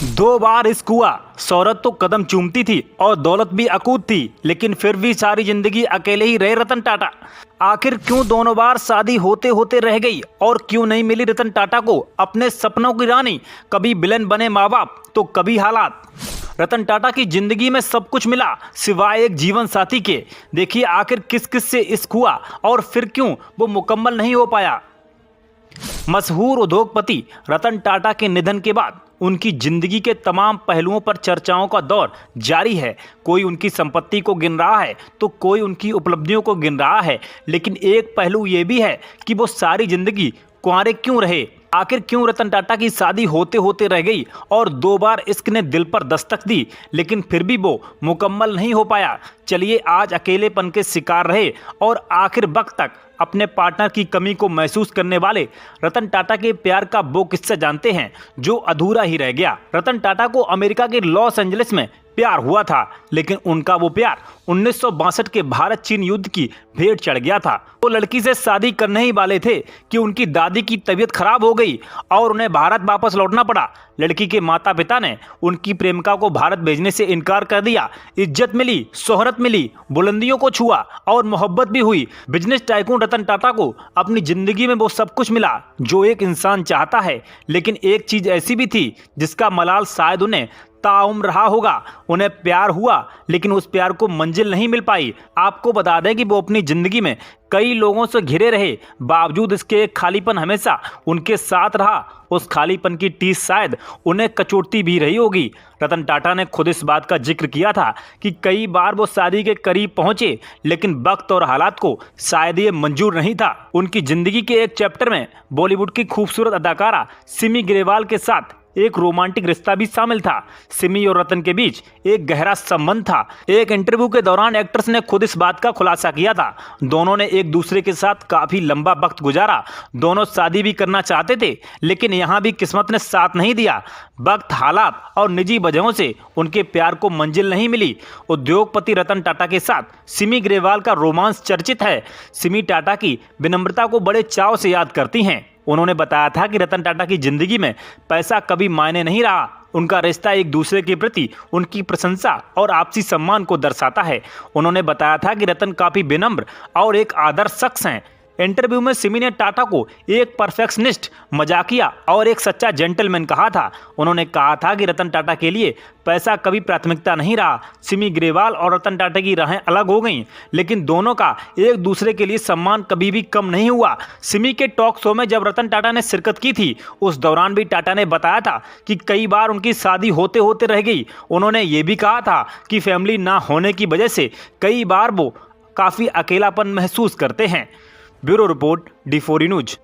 2 बार इश्क हुआ, शोहरत तो कदम चूमती थी और दौलत भी अकूत थी, लेकिन फिर भी सारी जिंदगी अकेले ही रहे रतन टाटा। आखिर क्यों दोनों बार शादी होते होते रह गई और क्यों नहीं मिली रतन टाटा को अपने सपनों की रानी? कभी विलन बने माँ बाप तो कभी हालात। रतन टाटा की जिंदगी में सब कुछ मिला सिवाय एक जीवन साथी के। देखिए आखिर किस किस से इश्क हुआ और फिर क्यों वो मुकम्मल नहीं हो पाया। मशहूर उद्योगपति रतन टाटा के निधन के बाद उनकी जिंदगी के तमाम पहलुओं पर चर्चाओं का दौर जारी है। कोई उनकी संपत्ति को गिन रहा है तो कोई उनकी उपलब्धियों को गिन रहा है, लेकिन एक पहलू ये भी है कि वो सारी जिंदगी कुंवारे क्यों रहे। आखिर क्यों रतन टाटा की शादी होते होते रह गई और 2 बार इश्क ने दिल पर दस्तक दी, लेकिन फिर भी वो मुकम्मल नहीं हो पाया। चलिए आज अकेलेपन के शिकार रहे और आखिर वक्त तक अपने पार्टनर की कमी को महसूस करने वाले रतन टाटा के प्यार का वो किस्सा जानते हैं जो अधूरा ही रह गया। रतन टाटा को अमेरिका के लॉस एंजलिस में प्यार हुआ था, लेकिन उनका वो प्यार 1962 के भारत चीन युद्ध की भेंट चढ़ गया था। वो लड़की से शादी करने ही वाले थे कि उनकी दादी की तबीयत खराब हो गई और उन्हें भारत वापस लौटना पड़ा। लड़की के माता पिता ने उनकी प्रेमिका को भारत भेजने से इनकार कर दिया। इज्जत मिली, शोहरत मिली, बुलंदियों को छुआ और मोहब्बत भी हुई। बिजनेस टाइकून रतन टाटा को अपनी जिंदगी में वो सब कुछ मिला जो एक इंसान चाहता है, लेकिन एक चीज ऐसी भी थी जिसका मलाल शायद उन्हें ताउम्र रहा होगा। उन्हें प्यार हुआ लेकिन उस प्यार को मंजिल नहीं मिल पाई। आपको बता दें कि वो अपनी जिंदगी में कई लोगों से घिरे रहे, बावजूद इसके एक खालीपन हमेशा उनके साथ रहा। उस खालीपन की टीस शायद उन्हें कचोटती भी रही होगी। रतन टाटा ने खुद इस बात का जिक्र किया था कि कई बार वो शादी के करीब पहुंचे, लेकिन वक्त और हालात को शायद ये मंजूर नहीं था। उनकी जिंदगी के एक चैप्टर में बॉलीवुड की खूबसूरत अदाकारा सिमी ग्रेवाल के साथ एक रोमांटिक रिश्ता भी शामिल था। सिमी और रतन के बीच एक गहरा संबंध था। एक इंटरव्यू के दौरान एक्ट्रेस ने खुद इस बात का खुलासा किया था। दोनों ने एक दूसरे के साथ काफी लंबा वक्त गुजारा। दोनों शादी भी करना चाहते थे, लेकिन यहाँ भी किस्मत ने साथ नहीं दिया। वक्त, हालात और निजी वजहों से उनके प्यार को मंजिल नहीं मिली। उद्योगपति रतन टाटा के साथ सिमी ग्रेवाल का रोमांस चर्चित है। सिमी टाटा की विनम्रता को बड़े चाव से याद करती हैं। उन्होंने बताया था कि रतन टाटा की जिंदगी में पैसा कभी मायने नहीं रहा। उनका रिश्ता एक दूसरे के प्रति उनकी प्रशंसा और आपसी सम्मान को दर्शाता है। उन्होंने बताया था कि रतन काफी विनम्र और एक आदर्श शख्स हैं। इंटरव्यू में सिमी ने टाटा को एक परफेक्शनिस्ट, मजाकिया और एक सच्चा जेंटलमैन कहा था। उन्होंने कहा था कि रतन टाटा के लिए पैसा कभी प्राथमिकता नहीं रहा। सिमी ग्रेवाल और रतन टाटा की राहें अलग हो गईं, लेकिन दोनों का एक दूसरे के लिए सम्मान कभी भी कम नहीं हुआ। सिमी के टॉक शो में जब रतन टाटा ने शिरकत की थी, उस दौरान भी टाटा ने बताया था कि कई बार उनकी शादी होते होते रह गई। उन्होंने ये भी कहा था कि फैमिली ना होने की वजह से कई बार वो काफ़ी अकेलापन महसूस करते हैं। Bureau report, D4E news.